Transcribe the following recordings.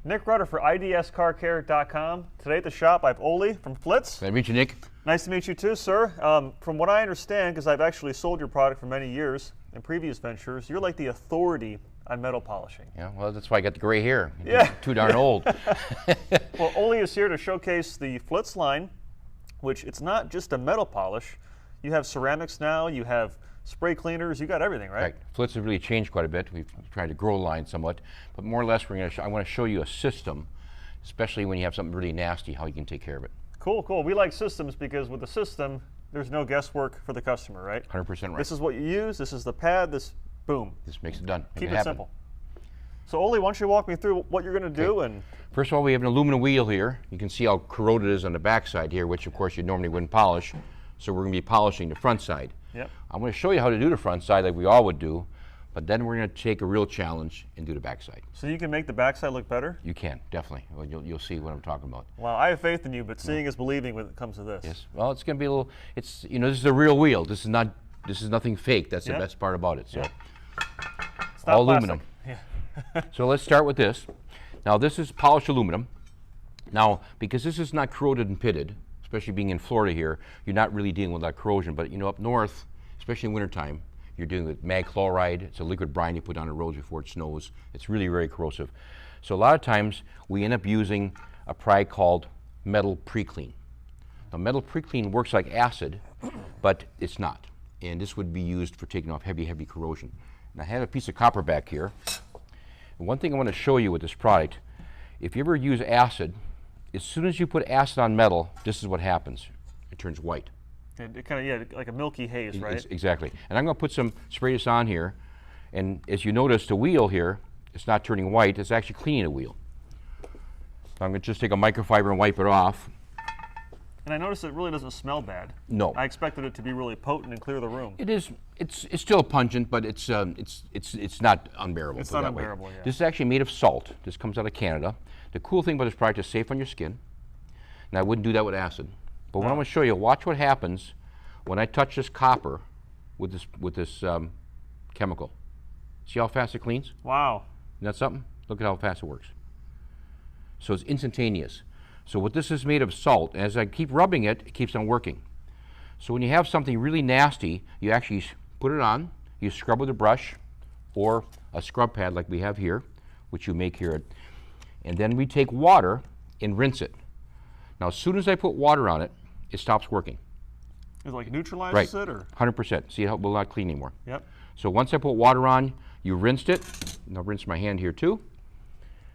Nick Rudder for IDSCarCare.com. Today at the shop, I have Ole from Flitz. Nice to meet you, Nick. Nice to meet you too, sir. From what I understand, because I've actually sold your product for many years in previous ventures, you're like the authority on metal polishing. Yeah, well, that's why I got the gray hair. Yeah. Too darn old. Well, Ole is here to showcase the Flitz line, which it's not just a metal polish. You have ceramics now, you have spray cleaners, you got everything, right? Right. Flitz has really changed quite a bit. We've tried to grow the line somewhat, but more or less I want to show you a system, especially when you have something really nasty, how you can take care of it. Cool, cool. We like systems because with the system, there's no guesswork for the customer, right? 100% right. This is what you use, this is the pad, this, boom. This makes it done. Keep it simple. So Ole, why don't you walk me through what you're going to do? And first of all, we have an aluminum wheel here. You can see how corroded it is on the back side here, which of course you normally wouldn't polish. So we're going to be polishing the front side. Yep. I'm going to show you how to do the front side like we all would do, but then we're going to take a real challenge and do the back side. So you can make the back side look better? You can, definitely. Well, you'll see what I'm talking about. Well, I have faith in you, but seeing is believing when it comes to this. Yes. Well, it's going to be a little, this is a real wheel. This is nothing fake. That's the best part about it. So It's not all plastic. aluminum. Yeah. So let's start with this. Now this is polished aluminum. Now, because this is not corroded and pitted, especially being in Florida here, you're not really dealing with that corrosion. But up north, especially in wintertime, you're dealing with mag chloride. It's a liquid brine you put on the roads before it snows. It's really very corrosive. So a lot of times we end up using a product called Metal Pre-Clean. Now Metal Pre-Clean works like acid, but it's not. And this would be used for taking off heavy, heavy corrosion. And I have a piece of copper back here. And one thing I want to show you with this product, if you ever use acid, as soon as you put acid on metal, this is what happens. It turns white. It kind of, like a milky haze, right? Exactly. And I'm going to spray this on here. And as you notice, the wheel here, it's not turning white, it's actually cleaning the wheel. So I'm going to just take a microfiber and wipe it off. And I noticed it really doesn't smell bad. No. I expected it to be really potent and clear the room. It is. It's still pungent, but it's not unbearable. It's not unbearable, yeah. This is actually made of salt. This comes out of Canada. The cool thing about this product is safe on your skin. And I wouldn't do that with acid. But what I'm going to show you, watch what happens when I touch this copper with this chemical. See how fast it cleans? Wow. Isn't that something? Look at how fast it works. So it's instantaneous. So what this is made of salt, as I keep rubbing it, it keeps on working. So when you have something really nasty, you actually put it on, you scrub with a brush or a scrub pad like we have here, which you make here. And then we take water and rinse it. Now as soon as I put water on it, it stops working. It like neutralizes it? Or? 100%. See how it will not clean anymore. Yep. So once I put water on, you rinsed it, and I'll rinse my hand here too,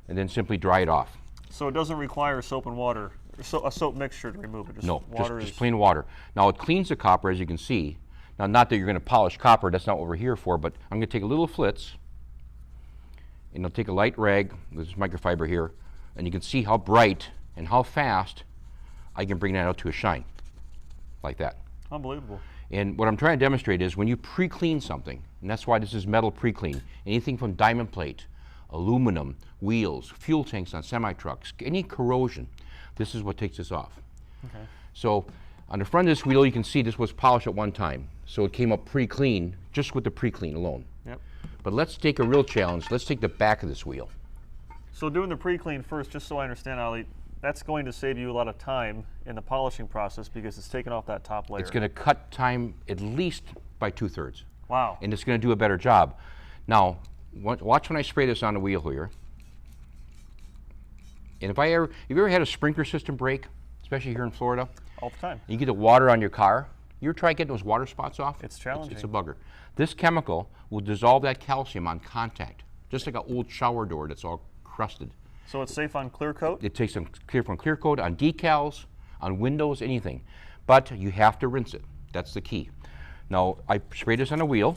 and then simply dry it off. So it doesn't require soap and water, a soap mixture to remove it? Just no, water just plain water. Now it cleans the copper, as you can see. Now not that you're going to polish copper, that's not what we're here for, but I'm going to take a little Flitz, and I'll take a light rag with this microfiber here, and you can see how bright and how fast I can bring that out to a shine, like that. Unbelievable. And what I'm trying to demonstrate is when you pre-clean something, and that's why this is Metal Pre-Clean, anything from diamond plate, aluminum, wheels, fuel tanks on semi-trucks, any corrosion, this is what takes this off. Okay. So on the front of this wheel, you can see this was polished at one time. So it came up pre-clean, just with the pre-clean alone. Yep. But let's take a real challenge. Let's take the back of this wheel. So doing the pre-clean first, just so I understand, Ali, that's going to save you a lot of time in the polishing process because it's taking off that top layer. It's going to cut time at least by 2/3. Wow. And it's going to do a better job. Now, watch when I spray this on the wheel here. And if you ever had a sprinkler system break, especially here in Florida? All the time. You get the water on your car. You ever try getting those water spots off? It's challenging. It's a bugger. This chemical will dissolve that calcium on contact, just like an old shower door that's all crusted. So it's safe on clear coat? It takes some clear coat on decals, on windows, anything. But you have to rinse it. That's the key. Now, I spray this on the wheel.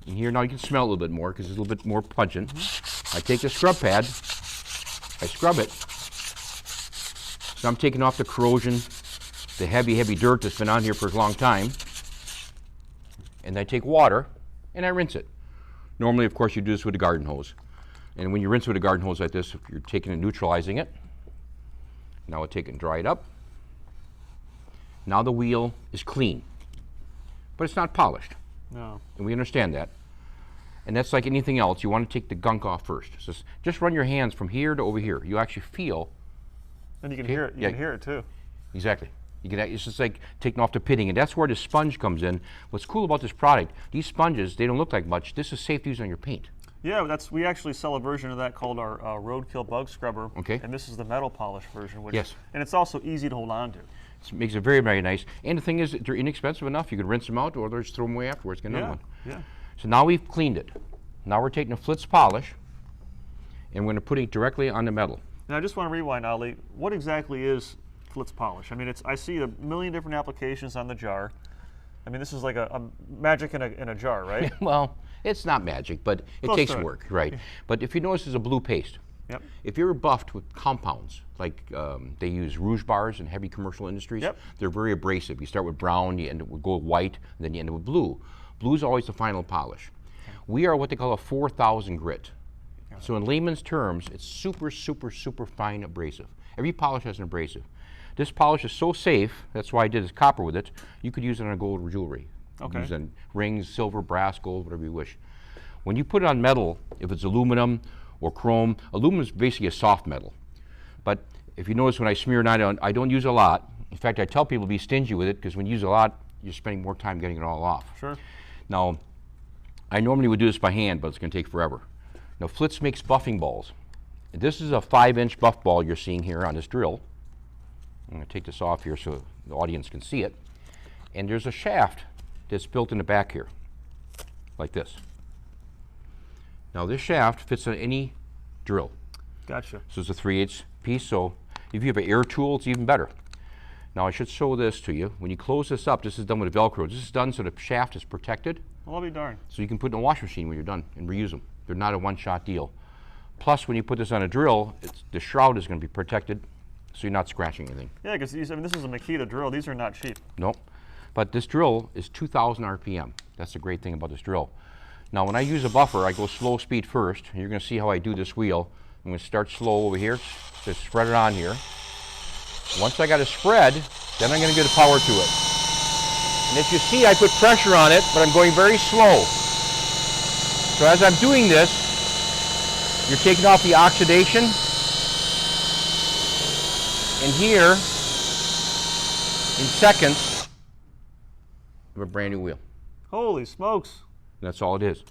And here now you can smell a little bit more because it's a little bit more pungent. I take the scrub pad, I scrub it. So I'm taking off the corrosion, the heavy, heavy dirt that's been on here for a long time. And I take water and I rinse it. Normally, of course, you do this with a garden hose. And when you rinse with a garden hose like this, you're taking and neutralizing it. Now I take it and dry it up. Now the wheel is clean, but it's not polished. No. And we understand that. And that's like anything else. You want to take the gunk off first. So just run your hands from here to over here. You actually feel. And you can hear it. You can hear it too. Exactly. It's just like taking off the pitting, and that's where the sponge comes in. What's cool about this product, these sponges, they don't look like much. This is safe to use on your paint. Yeah, we actually sell a version of that called our Roadkill Bug Scrubber. Okay. And this is the metal polish version. Which, yes. And it's also easy to hold on to. It makes it very, very nice. And the thing is, they're inexpensive enough. You can rinse them out or just throw them away afterwards. Get another one. Yeah. So now we've cleaned it. Now we're taking a Flitz polish, and we're going to put it directly on the metal. Now I just want to rewind, Ali. What exactly is Flitz polish? I mean, I see a million different applications on the jar. I mean, this is like a magic in a jar, right? Well, it's not magic, but it takes work, right? But if you notice, it's a blue paste. Yep. If you're buffed with compounds, like they use rouge bars in heavy commercial industries, they're very abrasive. You start with brown, you end up with white, and then you end up with blue. Blue is always the final polish. We are what they call a 4,000 grit. So in layman's terms, it's super, super, super fine abrasive. Every polish has an abrasive. This polish is so safe, that's why I did this copper with it. You could use it on gold jewelry. Okay. Use it on rings, silver, brass, gold, whatever you wish. When you put it on metal, if it's aluminum or chrome, aluminum is basically a soft metal. But if you notice when I smear it on, I don't use a lot. In fact, I tell people to be stingy with it because when you use a lot, you're spending more time getting it all off. Sure. Now, I normally would do this by hand, but it's going to take forever. Now, Flitz makes buffing balls. This is a 5-inch buff ball you're seeing here on this drill. I'm going to take this off here so the audience can see it. And there's a shaft that's built in the back here, like this. Now, this shaft fits on any drill. Gotcha. So it's a 3/8 piece, so if you have an air tool, it's even better. Now, I should show this to you. When you close this up, this is done with Velcro. This is done so the shaft is protected. Well, I'll be darned. So you can put it in a washing machine when you're done and reuse them. They're not a one-shot deal. Plus, when you put this on a drill, the shroud is going to be protected, so you're not scratching anything. Yeah, because this is a Makita drill. These are not cheap. Nope. But this drill is 2,000 RPM. That's the great thing about this drill. Now, when I use a buffer, I go slow speed first. And you're going to see how I do this wheel. I'm going to start slow over here, just spread it on here. Once I got it spread, then I'm going to get the power to it. And if you see, I put pressure on it, but I'm going very slow. So as I'm doing this, you're taking off the oxidation. And here, in seconds, we have a brand new wheel. Holy smokes. And that's all it is.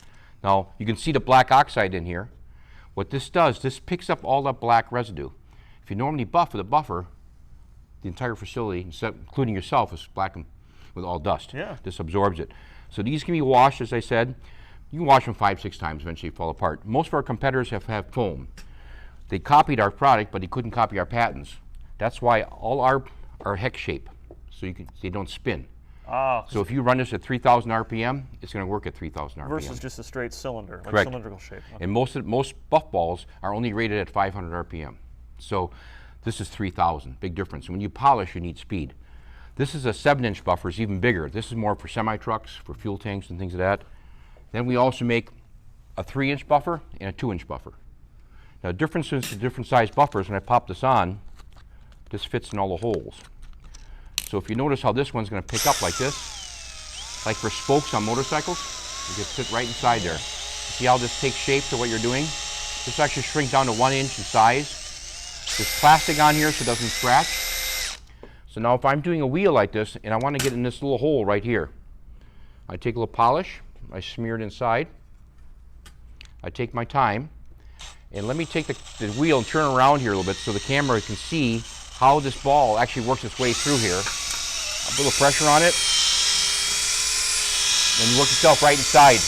Now, you can see the black oxide in here. What this does, this picks up all that black residue. If you normally buff with a buffer, the entire facility, including yourself, is black with all dust. Yeah. This absorbs it. So these can be washed, as I said. You can wash them 5-6 times, eventually fall apart. Most of our competitors have foam. They copied our product, but they couldn't copy our patents. That's why all our hex shape, so they don't spin. So if you run this at 3,000 RPM, it's going to work at 3,000 RPM. Versus just a straight cylinder, like Correct. cylindrical shape. Okay. And most buff balls are only rated at 500 RPM. So this is 3,000, big difference. When you polish, you need speed. This is a 7-inch buffer, it's even bigger. This is more for semi-trucks, for fuel tanks and things like that. Then we also make a 3-inch buffer and a 2-inch buffer. Now, differences to different size buffers, when I pop this on, this fits in all the holes. So if you notice how this one's going to pick up like this, like for spokes on motorcycles, it just fit right inside there. See how this takes shape to what you're doing? This actually shrinks down to 1 inch in size. There's plastic on here so it doesn't scratch. So now if I'm doing a wheel like this and I want to get in this little hole right here, I take a little polish, I smear it inside, I take my time, and let me take the wheel and turn around here a little bit so the camera can see how this ball actually works its way through here. A little pressure on it, and you work yourself right inside.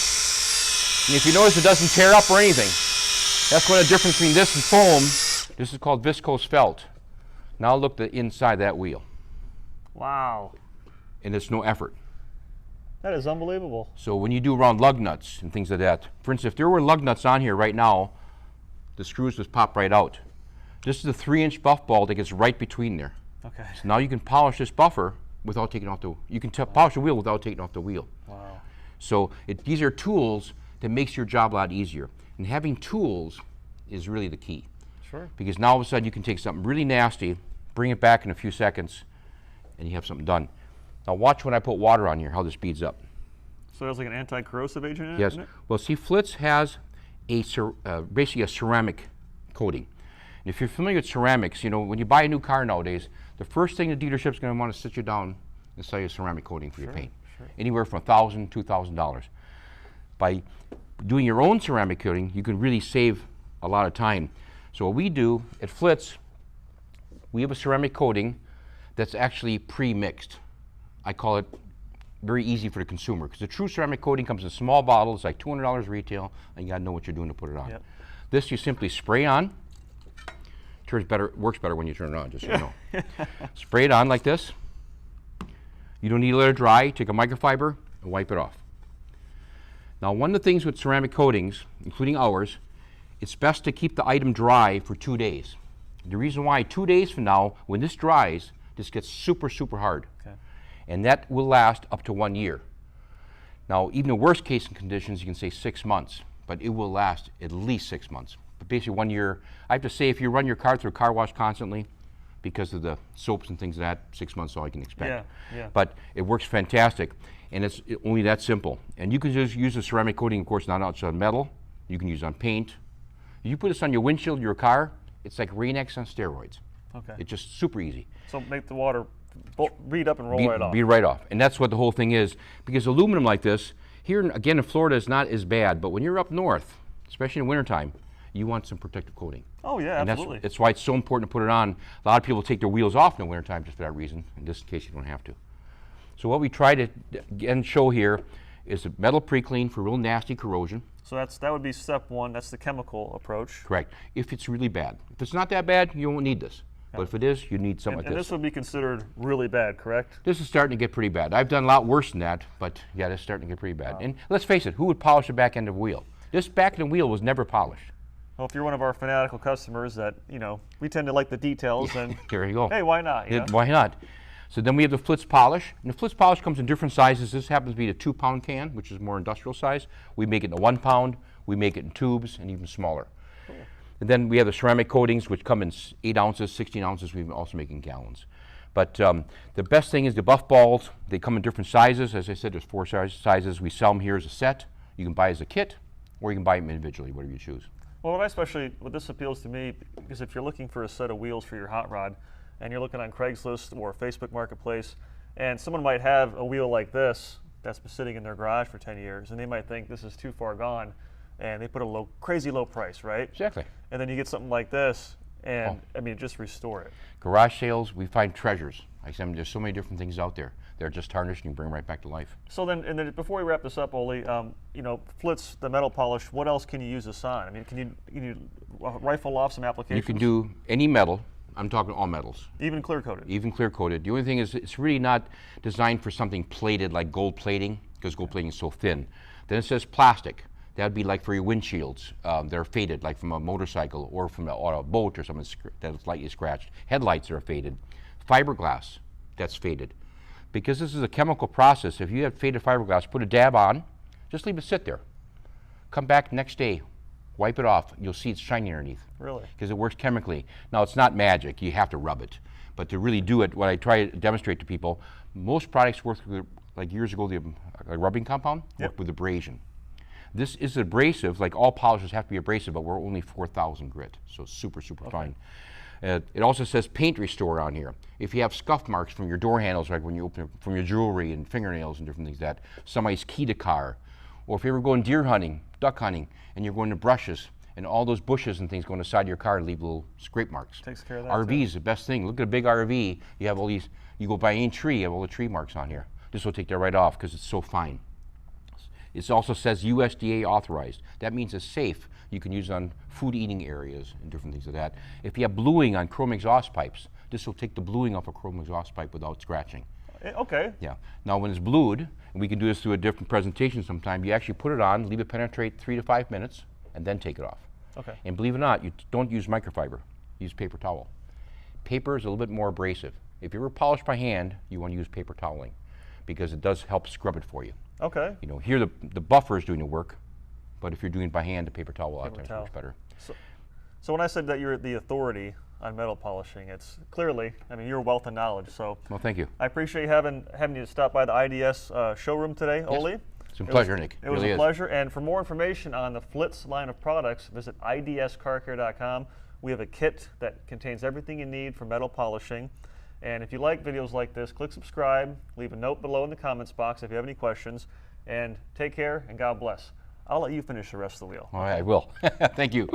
And if you notice, it doesn't tear up or anything. That's one of the difference between this and foam. This is called viscose felt. Now look the inside of that wheel. Wow. And it's no effort. That is unbelievable. So when you do around lug nuts and things like that, for instance, if there were lug nuts on here right now, the screws just pop right out. This is a 3-inch buff ball that gets right between there. Okay. So now you can polish this buffer without taking off you can polish the wheel without taking off the wheel. Wow. So these are tools that makes your job a lot easier. And having tools is really the key. Sure. Because now all of a sudden you can take something really nasty, bring it back in a few seconds, and you have something done. Now watch when I put water on here, how this speeds up. So there's like an anti-corrosive agent in it? Yes. In it? Well, see, Flitz has basically a ceramic coating. And if you're familiar with ceramics, you know, when you buy a new car nowadays, the first thing the dealership's going to want to sit you down and sell you a ceramic coating for your paint. Sure. Anywhere from $1,000 to $2,000. By doing your own ceramic coating, you can really save a lot of time. So what we do at Flitz, we have a ceramic coating that's actually pre-mixed. I call it very easy for the consumer, because the true ceramic coating comes in small bottles, like $200 retail, and you got to know what you're doing to put it on. Yep. This you simply spray on. Works better when you turn it on, just so you know. Spray it on like this. You don't need to let it dry. Take a microfiber and wipe it off. Now, one of the things with ceramic coatings, including ours, it's best to keep the item dry for 2 days. The reason why, 2 days from now, when this dries, this gets super, super hard. Okay. And that will last up to 1 year. Now, even the worst case conditions, you can say 6 months, but it will last at least 6 months. But basically 1 year, I have to say, if you run your car through a car wash constantly, because of the soaps and things like that, 6 months is all I can expect. Yeah. But it works fantastic, and it's only that simple. And you can just use the ceramic coating, of course, not just on metal. You can use it on paint. If you put this on your windshield of your car, it's like Rain-X on steroids. Okay. It's just super easy. So make the water bead up and roll right off. Bead right off. And that's what the whole thing is. Because aluminum like this, here again in Florida is not as bad, but when you're up north, especially in wintertime, you want some protective coating. Oh yeah, and absolutely. That's why it's so important to put it on. A lot of people take their wheels off in the wintertime just for that reason, in this case you don't have to. So what we try to again show here is a metal pre-clean for real nasty corrosion. So that would be step one. That's the chemical approach. Correct. If it's really bad. If it's not that bad, you won't need this. Yeah. But if it is, you need something like this. And this would be considered really bad, correct? This is starting to get pretty bad. I've done a lot worse than that, but yeah, it's starting to get pretty bad. Wow. And let's face it, who would polish the back end of a wheel? This back end of the wheel was never polished. Well, if you're one of our fanatical customers that, you know, we tend to like the details, then there you go. Hey, why not? You know? Why not? So then we have the Flitz polish. And the Flitz polish comes in different sizes. This happens to be the 2-pound can, which is more industrial size. We make it in a 1 pound. We make it in tubes and even smaller. Cool. And then we have the ceramic coatings, which come in 8 ounces, 16 ounces. We also make in gallons. But the best thing is the Buff Balls. They come in different sizes. As I said, there's 4 sizes. We sell them here as a set. You can buy as a kit, or you can buy them individually, whatever you choose. Well, what this appeals to me, because if you're looking for a set of wheels for your hot rod, and you're looking on Craigslist or Facebook Marketplace, and someone might have a wheel like this that's been sitting in their garage for 10 years, and they might think this is too far gone, and they put a crazy low price, right? Exactly. And then you get something like this, and I mean, just restore it. Garage sales, we find treasures. Like I said, there's so many different things out there. They're just tarnished and you can bring them right back to life. So then before we wrap this up, Ole, you know, Flitz, the metal polish, what else can you use this on? I mean, can you rifle off some applications? You can do any metal. I'm talking all metals. Even clear coated? Even clear coated. The only thing is it's really not designed for something plated like gold plating, because gold plating is so thin. Then it says plastic. That would be like for your windshields. They're faded, like from a motorcycle or from a boat or something that's lightly scratched. Headlights are faded. Fiberglass, that's faded. Because this is a chemical process, if you have faded fiberglass, put a dab on, just leave it sit there. Come back next day, wipe it off, you'll see it's shiny underneath. Really? Because it works chemically. Now, it's not magic, you have to rub it. But to really do it, what I try to demonstrate to people, most products work with, like years ago, the rubbing compound, work with abrasion. This is abrasive, like all polishes have to be abrasive, but we're only 4,000 grit, so super, super fine. It also says paint restore on here. If you have scuff marks from your door handles, like when you open it, from your jewelry and fingernails and different things like that, somebody's keyed a car, or if you're ever going deer hunting, duck hunting, and you're going to brushes, and all those bushes and things go on the side of your car and leave little scrape marks. Takes care of that. RV is the best thing. Look at a big RV. You have all these, you go by any tree, you have all the tree marks on here. This will take that right off because it's so fine. It also says USDA authorized. That means it's safe. You can use it on food eating areas and different things like that. If you have bluing on chrome exhaust pipes, this will take the bluing off a chrome exhaust pipe without scratching. Okay. Yeah. Now when it's blued, and we can do this through a different presentation sometime, you actually put it on, leave it penetrate 3 to 5 minutes, and then take it off. Okay. And believe it or not, you don't use microfiber. Use paper towel. Paper is a little bit more abrasive. If you ever polish by hand, you want to use paper toweling because it does help scrub it for you. Okay. You know, here the buffer is doing the work, but if you're doing it by hand, the paper towel a lot of times works better. So when I said that you're the authority on metal polishing, it's clearly, I mean, you're a wealth of knowledge. So well, thank you. I appreciate having you stop by the IDS showroom today, Ole. It's a pleasure, Nick. It was really a is. pleasure. And for more information on the Flitz line of products, visit idscarcare.com. We have a kit that contains everything you need for metal polishing. And if you like videos like this, click subscribe, leave a note below in the comments box if you have any questions, and take care and God bless. I'll let you finish the rest of the wheel. All right, I will. Thank you.